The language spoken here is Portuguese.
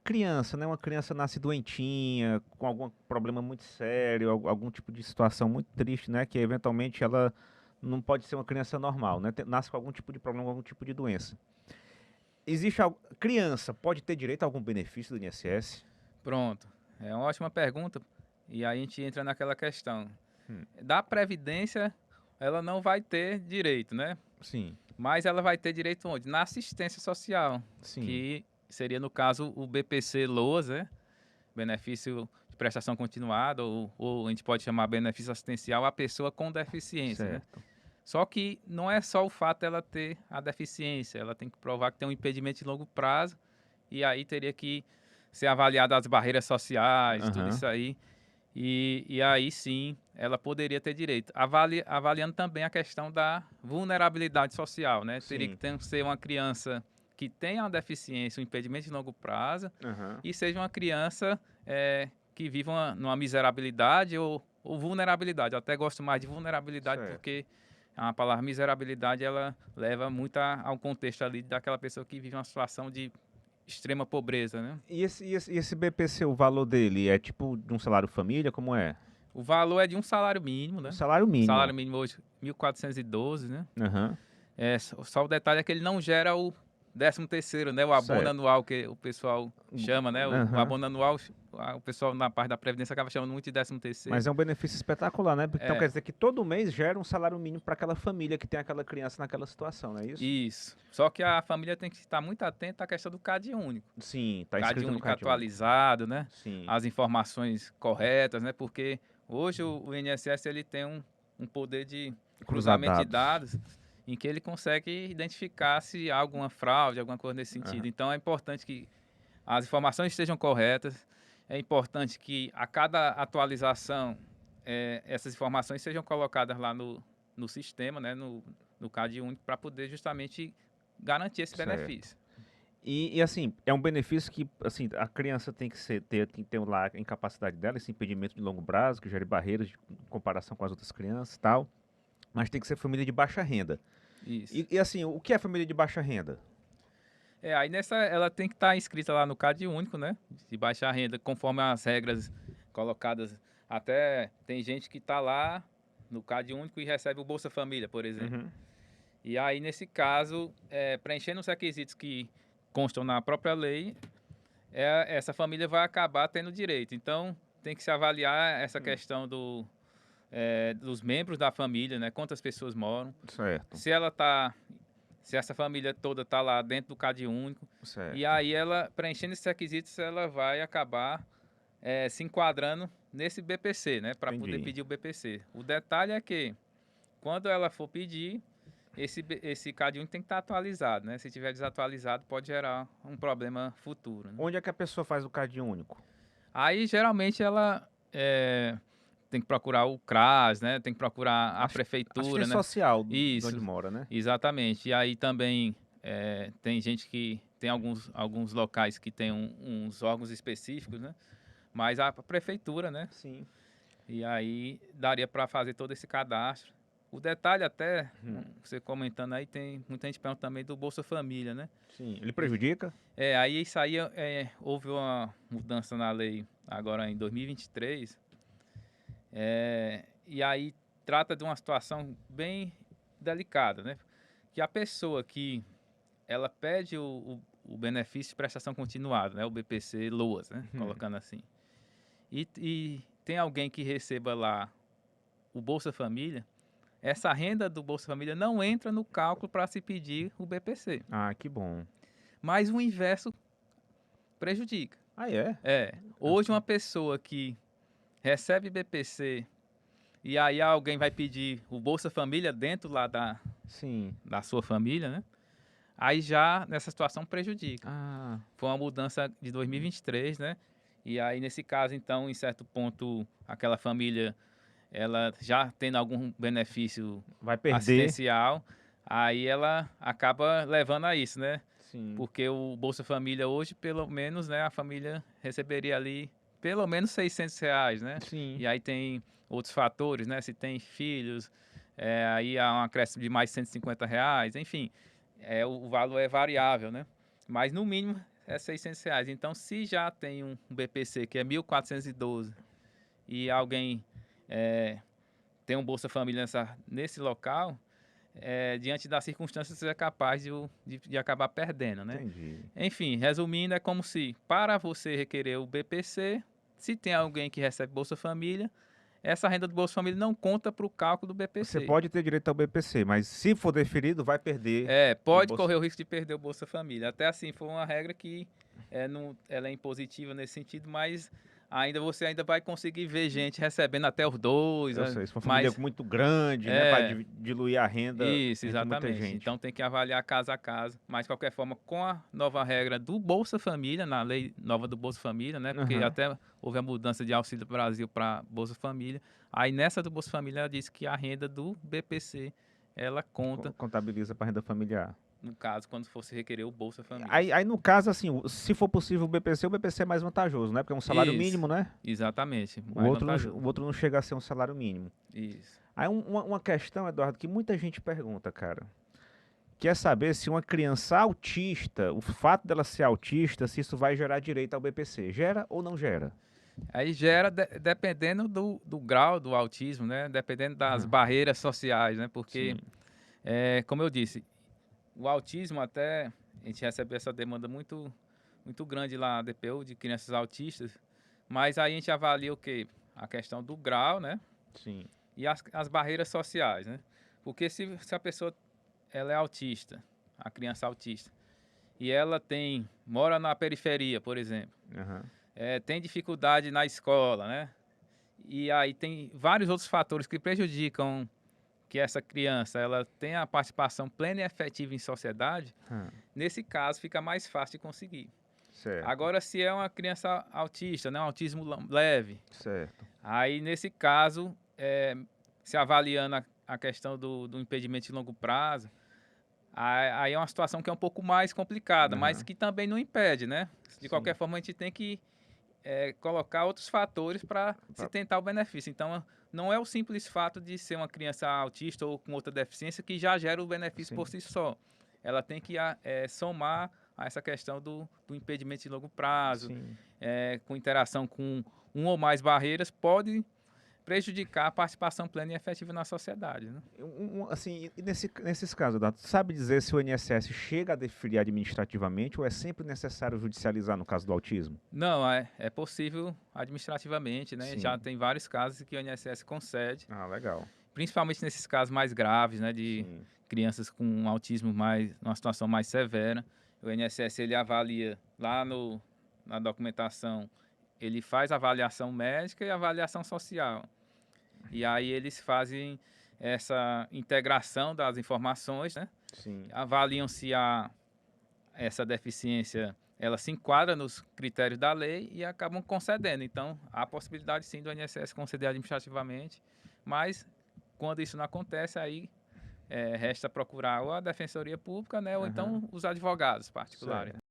criança, né? Uma criança nasce doentinha, com algum problema muito sério, algum tipo de situação muito triste, né? Que eventualmente ela não pode ser uma criança normal, né? Nasce com algum tipo de problema, algum tipo de doença. Criança pode ter direito a algum benefício do INSS? Pronto. É uma ótima pergunta. E aí a gente entra naquela questão. Hum, Da Previdência, ela não vai ter direito, né? sim, Mas ela vai ter direito onde? Na assistência social, sim, que seria, no caso, o BPC-LOAS, né? Benefício de prestação continuada, ou a gente pode chamar benefício assistencial à pessoa com deficiência, né? certo. Só que não é só o fato dela ter a deficiência, ela tem que provar que tem um impedimento de longo prazo, e aí teria que ser avaliada as barreiras sociais, tudo Aham, isso aí, e aí sim ela poderia ter direito. Avaliando também a questão da vulnerabilidade social, né? Teria que sim, ser uma criança que tenha uma deficiência, um impedimento de longo prazo, aham, e seja uma criança que viva numa miserabilidade ou vulnerabilidade. Eu até gosto mais de vulnerabilidade certo. porque a palavra miserabilidade ela leva muito ao contexto ali daquela pessoa que vive uma situação de extrema pobreza, né? E esse BPC, o valor dele é tipo de um salário família, como é? O valor é de um salário mínimo, Um né? salário O salário mínimo. mínimo hoje 1.412, né? Aham, Só o detalhe é que ele não gera o 13º, né? O abono certo. anual que o pessoal chama, né? O Aham. abono anual, o pessoal na parte da Previdência acaba chamando muito de Mas 13º. é um benefício espetacular, né? Então quer É, dizer que todo mês gera um salário mínimo para aquela família que tem aquela criança naquela situação, não é isso? isso. Só que a família tem que estar muito atenta à questão do CAD único. Sim, tá CAD escrito no único Cade Único. atualizado, né? Sim, As informações corretas, né? Porque hoje o INSS ele tem um poder de cruzar cruzamento de dados. dados em que ele consegue identificar se há alguma fraude, alguma coisa nesse Aham. sentido. Então é importante que as informações estejam corretas. É importante que a cada atualização essas informações sejam colocadas lá no sistema, né? No CAD único, para poder justamente garantir esse Certo. benefício. E assim, é um benefício que assim, a criança tem que ter lá a incapacidade dela, esse impedimento de longo prazo, que gere barreiras em comparação com as outras crianças e tal, mas tem que ser família de baixa renda. Isso. E assim, o que é família de baixa renda? Aí nessa ela tem que estar inscrita lá no CAD único, né? De baixa renda, conforme as regras colocadas. Até tem gente que está lá no CAD único e recebe o Bolsa Família, por exemplo. Uhum. E aí, nesse caso, preenchendo os requisitos que constam na própria lei, essa família vai acabar tendo direito. Então, tem que se avaliar essa Hum, questão dos membros da família, né? Quantas pessoas moram. certo, Se ela tá, se essa família toda tá lá dentro do CAD único, e certo. aí ela, preenchendo esses requisitos, ela vai acabar se enquadrando nesse BPC, né? Para poder Entendi. pedir o BPC. O detalhe é que, quando ela for pedir, esse CAD único tem que estar atualizado, né? Se tiver desatualizado, pode gerar um problema futuro, né? Onde é que a pessoa faz o Cade único? Aí, geralmente, ela tem que procurar o CRAS, né? Tem que procurar a Assi- prefeitura, Assistência né? social de onde Isso, mora, né? exatamente. E aí também tem gente que tem alguns locais que tem uns órgãos específicos, né? Mas a prefeitura, né? Sim. E aí daria para fazer todo esse cadastro. O detalhe até, Hum, você comentando aí, tem muita gente pergunta também do Bolsa Família, né? sim. Ele E, prejudica? aí isso aí houve uma mudança na lei agora em 2023, e aí trata de uma situação bem delicada, né? Que a pessoa que ela pede o benefício de prestação continuada, né? O BPC LOAS, né? Hum, Colocando assim. E tem alguém que receba lá o Bolsa Família, essa renda do Bolsa Família não entra no cálculo para se pedir o BPC. Ah, que bom. Mas o inverso prejudica. Ah, é? Hoje uma pessoa que recebe BPC e aí alguém vai pedir o Bolsa Família dentro lá Sim. da sua família, né? Aí já nessa situação prejudica. Ah, Foi uma mudança de 2023, né? E aí nesse caso, então, em certo ponto, aquela família, ela já tendo algum benefício vai perder? assistencial, aí ela acaba levando a isso, né? Sim. Porque o Bolsa Família hoje, pelo menos, né, a família receberia ali pelo menos R$ 600, né? Sim. E aí tem outros fatores, né? Se tem filhos, aí há um acréscimo de mais R$ 150, enfim, o valor é variável, né? Mas no mínimo é R$ 600. Então, se já tem um BPC que é 1.412 e alguém tem um Bolsa Família nesse local, diante das circunstâncias, você é capaz de acabar perdendo, né? Entendi. Enfim, resumindo, é como se, para você requerer o BPC, se tem alguém que recebe Bolsa Família, essa renda do Bolsa Família não conta para o cálculo do Você BPC. pode ter direito ao BPC, mas se for deferido, vai perder o Pode Bolsa. correr o risco de perder o Bolsa Família. Até assim, foi uma regra que ela é impositiva nesse sentido, mas você ainda vai conseguir ver gente recebendo até os dois, Eu né? sei, se for família Mas muito grande, né, para diluir a renda isso, entre muita exatamente. gente. Então tem que avaliar caso a caso. Mas, de qualquer forma, com a nova regra do Bolsa Família, na lei nova do Bolsa Família, né? Porque Aham. até houve a mudança de Auxílio Brasil para Bolsa Família. Aí nessa do Bolsa Família ela disse que a renda do BPC ela conta, Contabiliza para renda familiar. no caso, quando fosse requerer o Bolsa Família. Aí, no caso, assim, se for possível o BPC é mais vantajoso, né? Porque é um salário Isso, mínimo, né? exatamente. O Mais outro, vantajoso. o outro não chega a ser um salário mínimo. Isso. Aí uma questão, Eduardo, que muita gente pergunta, cara, que é saber se uma criança autista, o fato dela ser autista, se isso vai gerar direito ao BPC. Gera ou não gera? Aí gera, dependendo do grau do autismo, né? Dependendo das barreiras sociais, né? Porque, Sim. como eu disse, o autismo até, a gente recebe essa demanda muito, muito grande lá na DPU, de crianças autistas, mas aí a gente avalia o quê? A questão do grau, né? Sim. E as barreiras sociais, né? Porque se a pessoa ela é autista, a criança autista, e ela mora na periferia, por exemplo, Aham. tem dificuldade na escola, né? E aí tem vários outros fatores que prejudicam que essa criança ela tenha a participação plena e efetiva em sociedade. Nesse caso, fica mais fácil de conseguir. Certo. Agora, se é uma criança autista, né, um autismo leve, Certo. aí nesse caso, se avaliando a questão do impedimento de longo prazo, aí é uma situação que é um pouco mais complicada, mas que também não impede, né? De qualquer Sim. forma, a gente tem que colocar outros fatores para se tentar o benefício. Então, não é o simples fato de ser uma criança autista ou com outra deficiência que já gera o benefício Sim. por si só. Ela tem que somar a essa questão do impedimento de longo prazo, Sim. com interação com um ou mais barreiras, pode prejudicar a participação plena e efetiva na sociedade, né? Assim, e nesses casos, Eduardo, sabe dizer se o INSS chega a deferir administrativamente ou é sempre necessário judicializar no caso do autismo? Não, é possível administrativamente, né? Sim. Já tem vários casos que o INSS concede, Ah, legal. principalmente nesses casos mais graves, né? De Sim. crianças com autismo numa situação mais severa. O INSS ele avalia lá na documentação, ele faz a avaliação médica e a avaliação social. E aí eles fazem essa integração das informações, né? Sim. Avaliam se essa deficiência ela se enquadra nos critérios da lei e acabam concedendo. Então, há a possibilidade sim do INSS conceder administrativamente, mas quando isso não acontece, aí resta procurar ou a Defensoria Pública, né, ou então os advogados particulares. Certo.